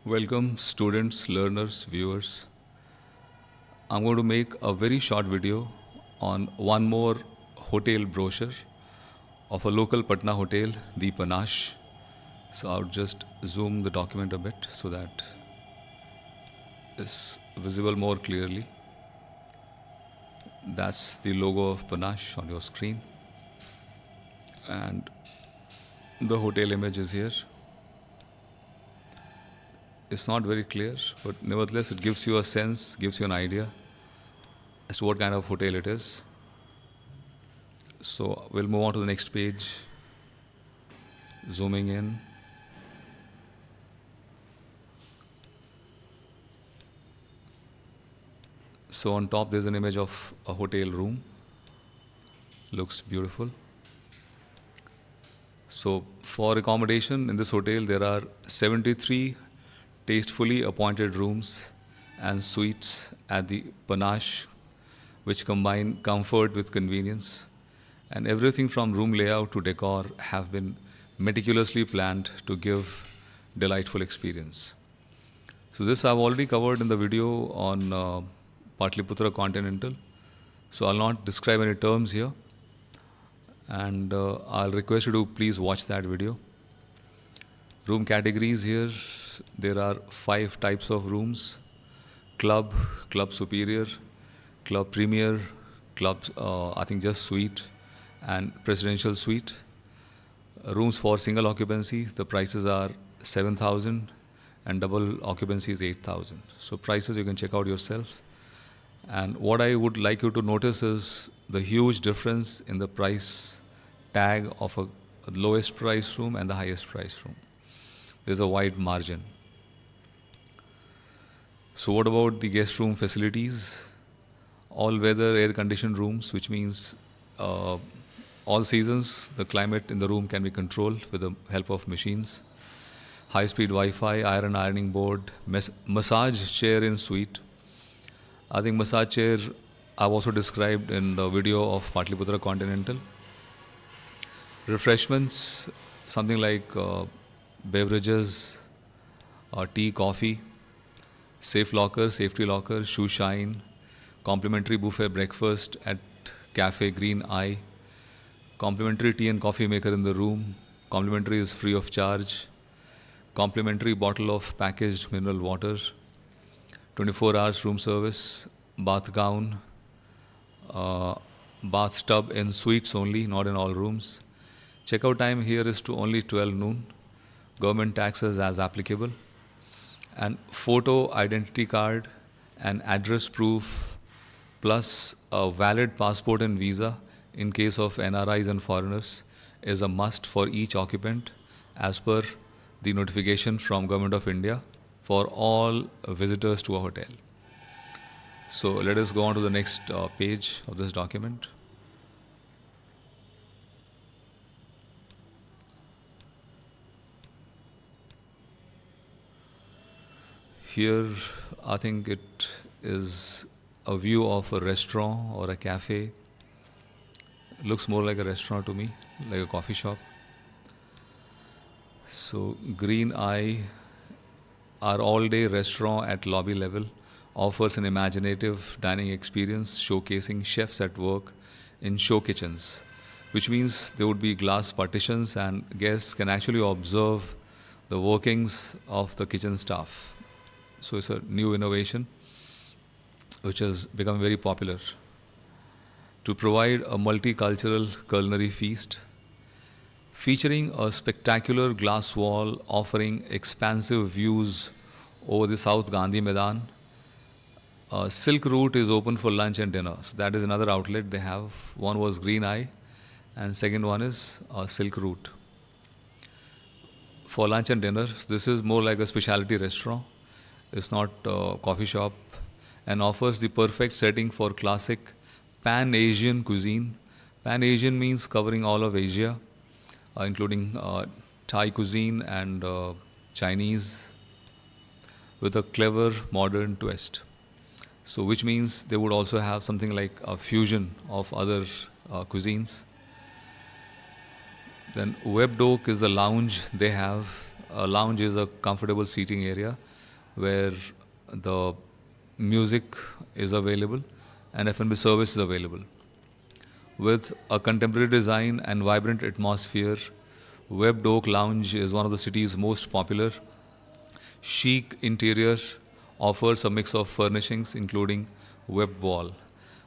Welcome students, learners, viewers. I'm going to make a very short video on one more hotel brochure of a local Patna hotel, the Panache. So I'll just zoom the document a bit so that it's visible more clearly. That's the logo of Panache on your screen. And the hotel image is here. It's not very clear, but nevertheless it gives you a sense, gives you an idea as to what kind of hotel it is. So we'll move on to the next page, zooming in. So on top there's an image of a hotel room. Looks beautiful. So for accommodation in this hotel there are 73 tastefully appointed rooms and suites at the Panache, which combine comfort with convenience, and everything from room layout to decor have been meticulously planned to give delightful experience. So this I've already covered in the video on Patliputra Continental, so I'll not describe any terms here, and I'll request you to please watch that video. Room categories here, there are 5 types of rooms: club, club superior, club premier, club I think just suite, and presidential suite. Rooms for single occupancy, the prices are 7,000 and double occupancy is 8,000. So prices you can check out yourself. And what I would like you to notice is the huge difference in the price tag of a lowest price room and the highest price room. There's a wide margin. So what about the guest room facilities? All weather air conditioned rooms, which means all seasons the climate in the room can be controlled with the help of machines. High speed Wi-Fi, ironing board, massage chair in suite. I think massage chair I've also described in the video of Patliputra Continental. Refreshments, something like beverages, tea, coffee, safe locker, safety locker, shoe shine, complimentary buffet breakfast at Cafe Green Eye, complimentary tea and coffee maker in the room, complimentary is free of charge, complimentary bottle of packaged mineral water, 24 hours room service, bath gown, bathtub in suites only, not in all rooms. Checkout time here is to only 12 noon. Government taxes as applicable, and photo identity card and address proof plus a valid passport and visa in case of NRIs and foreigners is a must for each occupant as per the notification from Government of India for all visitors to a hotel. So let us go on to the next page of this document. Here, I think it is a view of a restaurant or a cafe. It looks more like a restaurant to me, like a coffee shop. So, Green Eye, our all-day restaurant at lobby level, offers an imaginative dining experience showcasing chefs at work in show kitchens, which means there would be glass partitions and guests can actually observe the workings of the kitchen staff. So it's a new innovation which has become very popular. To provide a multicultural culinary feast featuring a spectacular glass wall offering expansive views over the South Gandhi Maidan, Silk Route is open for lunch and dinner. So that is another outlet they have. One was Green Eye and second one is Silk Route. For lunch and dinner, this is more like a specialty restaurant. It's not a coffee shop, and offers the perfect setting for classic Pan-Asian cuisine. Pan-Asian means covering all of Asia, including Thai cuisine and Chinese, with a clever modern twist. So which means they would also have something like a fusion of other cuisines. Then Webdock is the lounge they have a lounge is a comfortable seating area where the music is available and F&B service is available. With a contemporary design and vibrant atmosphere, Webbed Oak Lounge is one of the city's most popular. Chic interior offers a mix of furnishings including webbed wall.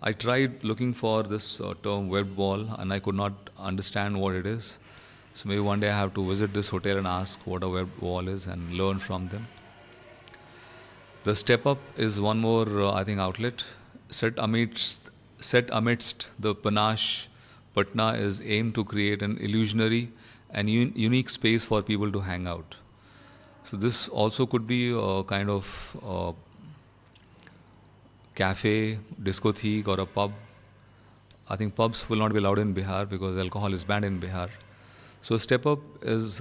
I tried looking for this term webbed wall and I could not understand what it is. So maybe one day I have to visit this hotel and ask what a webbed wall is and learn from them. The Step Up is one more, I think, outlet. Set amidst the panache, Patna is aimed to create an illusionary and unique space for people to hang out. So this also could be a kind of cafe, discotheque or a pub. I think pubs will not be allowed in Bihar because alcohol is banned in Bihar. So Step Up is,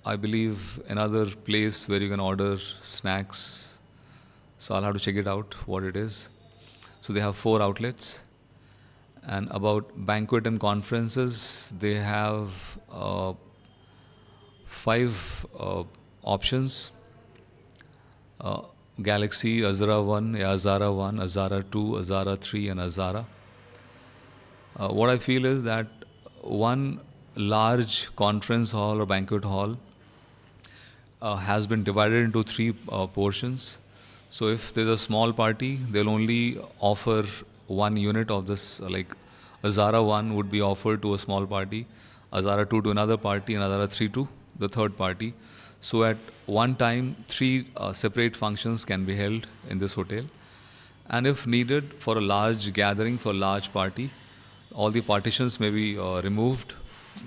I believe, another place where you can order snacks. So I'll have to check it out, what it is. So they have 4 outlets. And about banquet and conferences, they have 5 options. Galaxy, Azara 1, Azara 1, Azara 2, Azara 3 and Azara. What I feel is that one large conference hall or banquet hall has been divided into 3 portions. So if there's a small party, they'll only offer 1 unit of this, like Azara 1 would be offered to a small party, Azara 2 to another party, and Azara 3 to the third party. So at one time, 3 separate functions can be held in this hotel. And if needed for a large gathering, for a large party, all the partitions may be removed,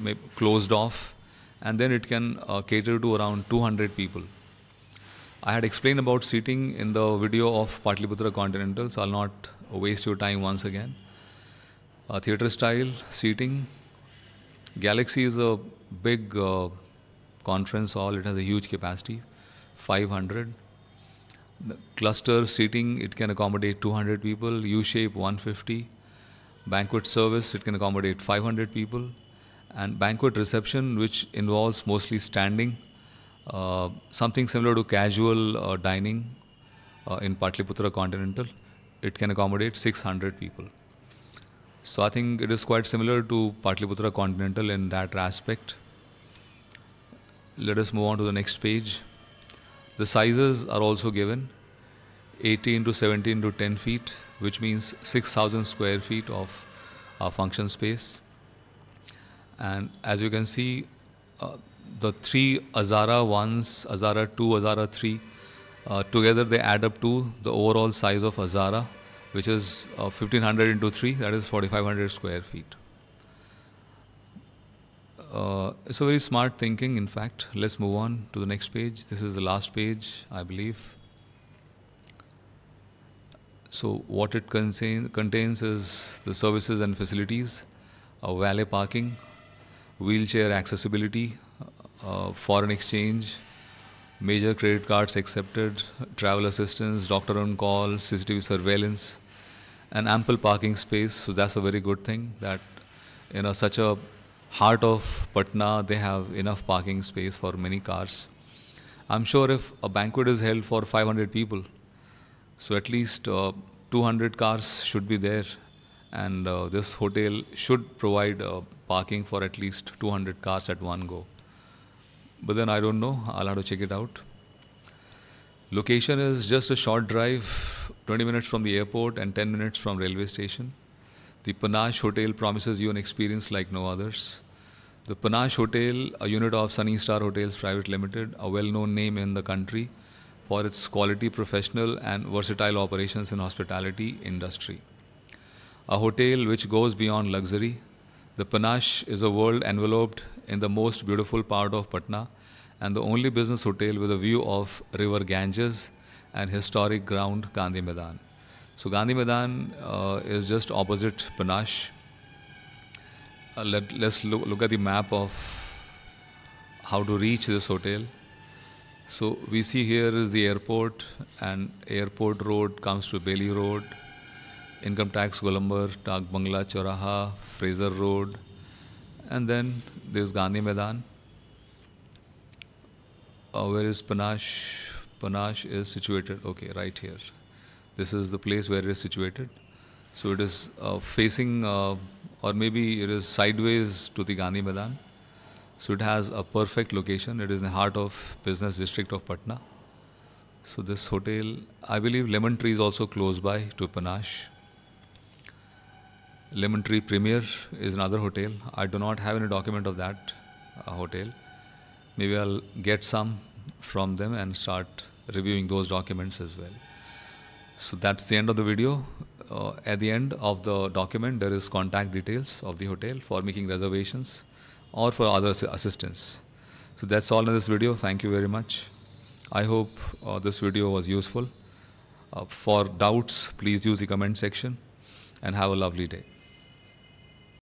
may be closed off, and then it can cater to around 200 people. I had explained about seating in the video of Patliputra Continental, so I'll not waste your time once again. Theatre style seating. Galaxy is a big conference hall. It has a huge capacity, 500. The cluster seating, it can accommodate 200 people. U-shape, 150. Banquet service, it can accommodate 500 people. And banquet reception, which involves mostly standing, something similar to casual dining in Patliputra Continental, it can accommodate 600 people. So I think it is quite similar to Patliputra Continental in that aspect. Let us move on to the next page. The sizes are also given, 80 into 70 into 10 feet, which means 6,000 square feet of function space. And as you can see, the 3 Azara 1s, Azara 2, Azara 3, together they add up to the overall size of Azara, which is 1500 into 3, that is 4500 square feet. It's a very smart thinking, in fact. Let's move on to the next page. This is the last page, I believe. So what it contains is the services and facilities, valet parking, wheelchair accessibility, foreign exchange, major credit cards accepted, travel assistance, doctor on call, CCTV surveillance, and ample parking space. So that's a very good thing that in such a heart of Patna, they have enough parking space for many cars. I'm sure if a banquet is held for 500 people, so at least 200 cars should be there, and this hotel should provide parking for at least 200 cars at one go. But then I don't know, I'll have to check it out. Location is just a short drive, 20 minutes from the airport and 10 minutes from railway station. The Panache Hotel promises you an experience like no others. The Panache Hotel, a unit of Sunny Star Hotels Private Limited, a well-known name in the country for its quality, professional and versatile operations in hospitality industry. A hotel which goes beyond luxury. The Panache is a world enveloped in the most beautiful part of Patna and the only business hotel with a view of river Ganges and historic ground Gandhi Maidan. So Gandhi Maidan is just opposite Panache. Let's look at the map of how to reach this hotel. So we see here is the airport, and airport road comes to Bailey Road, Income Tax Golambar, Tak Bangla Choraha, Fraser Road, and then there's Gandhi Maidan. Where is Panache? Panache is situated, okay, right here. This is the place where it is situated. So it is facing, or maybe it is sideways to the Gandhi Maidan. So it has a perfect location. It is in the heart of business district of Patna. So this hotel, I believe Lemon Tree is also close by to Panache. Lemon Tree Premier is another hotel. I do not have any document of that hotel. Maybe I'll get some from them and start reviewing those documents as well. So that's the end of the video. At the end of the document, there is contact details of the hotel for making reservations or for other assistance. So that's all in this video. Thank you very much. I hope this video was useful. For doubts, please use the comment section and have a lovely day.